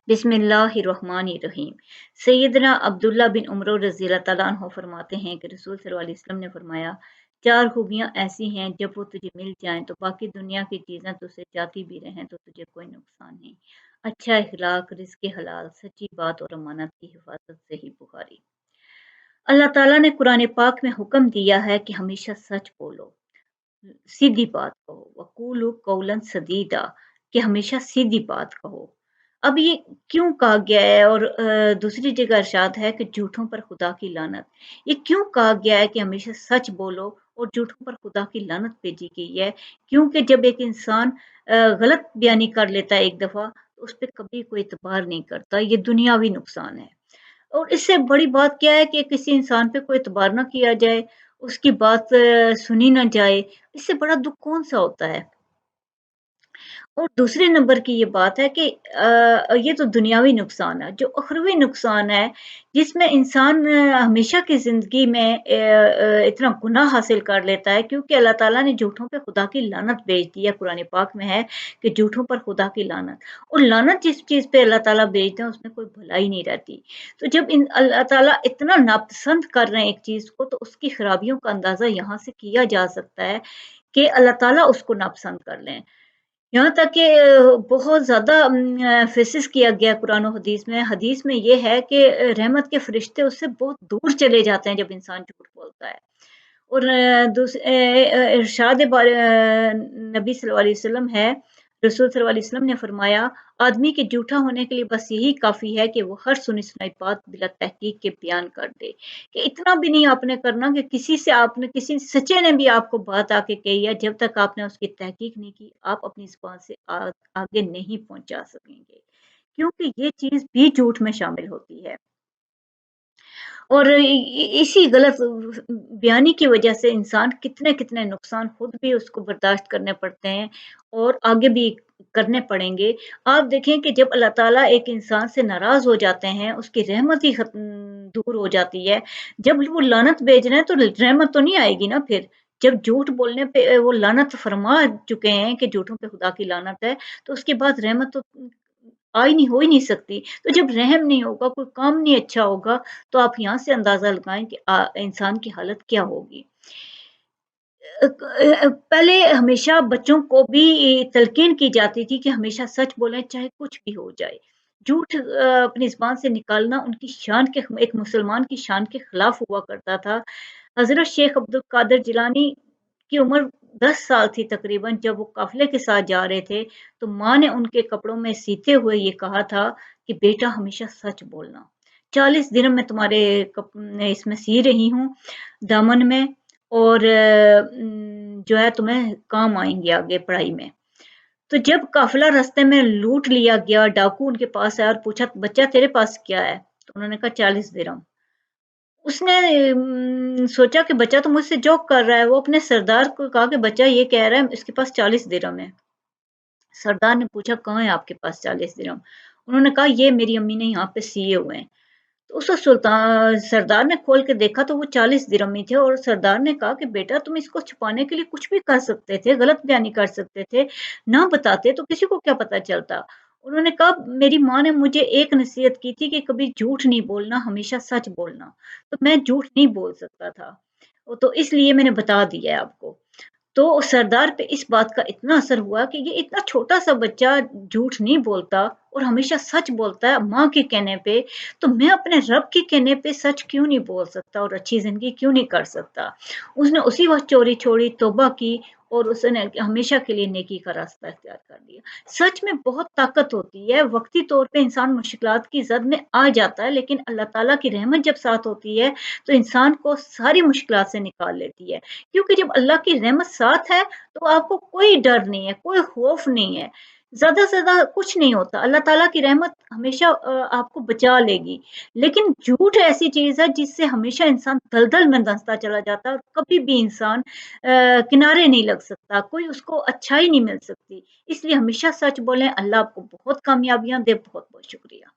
बिस्मिल्लाहिर्रहमानिर्रहीम। सैयदना अब्दुल्ला बिन उमर रज़ियल्लाहु ताला अन्हु फरमाते हैं कि रसूल सल्लल्लाहु अलैहि वसल्लम ने फरमाया, चार खूबियाँ ऐसी हैं जब वो तुझे मिल जाएं तो बाकी दुनिया की चीज़ें तुझसे जाती भी रहें तो तुझे कोई नुकसान नहीं। अच्छा इखलाक, रिज़्क़ हलाल, सच्ची बात और अमानत की हिफाजत। सही बुखारी। अल्लाह ताला ने कुरान पाक में हुक्म दिया है कि हमेशा सच बोलो, सीधी बात कहो, वक़ूलू कौलन सदीदा, कि हमेशा सीधी बात कहो। अब ये क्यों कहा गया है और दूसरी जगह इरशाद है कि झूठों पर खुदा की लानत। ये क्यों कहा गया है कि हमेशा सच बोलो और झूठों पर खुदा की लानत भेजी गई है? क्योंकि जब एक इंसान गलत बयानी कर लेता है एक दफ़ा, तो उस पे कभी कोई एतबार नहीं करता, ये दुनियावी नुकसान है। और इससे बड़ी बात क्या है कि किसी इंसान पे कोई एतबार ना किया जाए, उसकी बात सुनी ना जाए, इससे बड़ा दुःख कौन-सा होता है? और दूसरे नंबर की ये बात है कि ये तो दुनियावी नुकसान है, जो उखरवी नुकसान है, जिसमें इंसान हमेशा की ज़िंदगी में इतना गुनाह हासिल कर लेता है क्योंकि अल्लाह ताला ने झूठों पे खुदा की लानत भेज दी है, कुरान पाक में है कि झूठों पर खुदा की लानत। और लानत जिस चीज़ पे अल्लाह ताला भेजते हैं, उसमें कोई भलाई नहीं रहती। तो जब इन अल्लाह ताला इतना नापसंद कर रहे हैं एक चीज़ को, तो उसकी खराबियों का अंदाज़ा यहाँ से किया जा सकता है कि अल्लाह ताला उसको नापसंद कर लें। यहाँ तक कि बहुत ज़्यादा फ़ेसिस किया गया कुरान और हदीस में ये है कि रहमत के फ़रिश्ते उससे बहुत दूर चले जाते हैं जब इंसान झूठ बोलता है। और इरशाद नबी सल्लल्लाहु अलैहि वसल्लम है, रसूल सल्लल्लाहु अलैहि वसल्लम ने फरमाया, आदमी के झूठा होने के लिए बस यही काफ़ी है कि वो हर सुनी-सुनाई बात बिला तहकीक के बयान कर दे। कि इतना भी नहीं आपने करना कि किसी सच्चे ने भी आपको बात आके कही है, जब तक आपने उसकी तहकीक नहीं की, आप अपनी ज़ुबान से आगे नहीं पहुँचा सकेंगे। क्योंकि ये चीज़ भी झूठ में शामिल होती है। और इसी गलत बयानी की वजह से इंसान कितने-कितने नुकसान खुद भी उसको बर्दाश्त करने पड़ते हैं और आगे भी करने पड़ेंगे। आप देखें कि जब अल्लाह ताला एक इंसान से नाराज़ हो जाते हैं, उसकी रहमत ही दूर हो जाती है। जब वो लानत भेज रहे हैं तो रहमत तो नहीं आएगी ना फिर। जब झूठ बोलने पे वो लानत फरमा चुके हैं कि झूठों पे खुदा की लानत है, तो उसके बाद रहमत तो हो ही नहीं सकती। तो जब रहम नहीं होगा, कोई काम नहीं अच्छा होगा, तो आप यहाँ से अंदाज़ा लगाएँ कि इंसान की हालत क्या होगी। पहले हमेशा बच्चों को भी तलकीन की जाती थी कि हमेशा सच बोलें, चाहे कुछ भी हो जाए। झूठ अपनी ज़ुबान से निकालना उनकी शान के एक मुसलमान की शान के खिलाफ हुआ करता था। हज़रत शेख अब्दुल कादिर जिलानी की उम्र 10 साल थी तकरीबन जब वो काफ़िले के साथ जा रहे थे, तो माँ ने उनके कपड़ों में सीते हुए ये कहा था कि बेटा हमेशा सच बोलना। 40 दिन मैं तुम्हारे इसमें सी रही हूँ, दामन में, और जो है तुम्हें काम आएँगे आगे पढ़ाई में। तो जब काफ़िला रास्ते में लूट लिया गया, डाकू उनके पास आया और पूछा, "बच्चा तेरे पास क्या है?" तो उन्होंने कहा 40 दिरहम। उसने सोचा कि बच्चा तो मुझसे जोक कर रहा है, वो अपने सरदार को कहा कि बच्चा ये कह रहा है इसके पास 40 दिरहम है। सरदार ने पूछा, "कहाँ है आपके पास 40 दिरहम?" उन्होंने कहा, "ये मेरी अम्मी ने यहाँ पे सिए हुए हैं।" तो उस सरदार ने खोल के देखा तो वो 40 दिरहम ही थे और सरदार ने कहा कि बेटा तुम इसको छुपाने के लिए कुछ भी कर सकते थे, गलत बयानी कर सकते थे, ना बताते तो किसी को क्या पता चलता। उन्होंने कहा मेरी माँ ने मुझे एक नसीहत की थी कि कभी झूठ नहीं बोलना, हमेशा सच बोलना, तो मैं झूठ नहीं बोल सकता था। तो इसलिए मैंने बता दिया है आपको। तो सरदार पे इस बात का इतना असर हुआ कि ये इतना छोटा-सा बच्चा झूठ नहीं बोलता और हमेशा सच बोलता है माँ के कहने पे, तो मैं अपने रब के कहने पे सच क्यों नहीं बोल सकता और अच्छी ज़िंदगी क्यों नहीं कर सकता? उसने उसी वक़्त चोरी छोड़ी, तौबा की और उसने हमेशा के लिए नेकी का रास्ता इख्तियार कर लिया। सच में बहुत ताकत होती है, वक़्ती तौर पे इंसान मुश्किलात की ज़द में आ जाता है, लेकिन अल्लाह ताला की रहमत जब साथ होती है, तो इंसान को सारी मुश्किलात से निकाल लेती है। क्योंकि जब अल्लाह की रहमत साथ है, तो आपको कोई डर नहीं है, कोई खौफ नहीं है। ज़्यादा से ज़्यादा कुछ नहीं होता, अल्लाह ताला की रहमत हमेशा आपको बचा लेगी। लेकिन झूठ ऐसी चीज़ है जिससे हमेशा इंसान दलदल में धँसता चला जाता है और कभी भी इंसान किनारे नहीं लग सकता, कोई उसको अच्छाई नहीं मिल सकती। इसलिए हमेशा सच बोलें, अल्लाह आपको बहुत कामयाबियाँ दे। बहुत-बहुत शुक्रिया।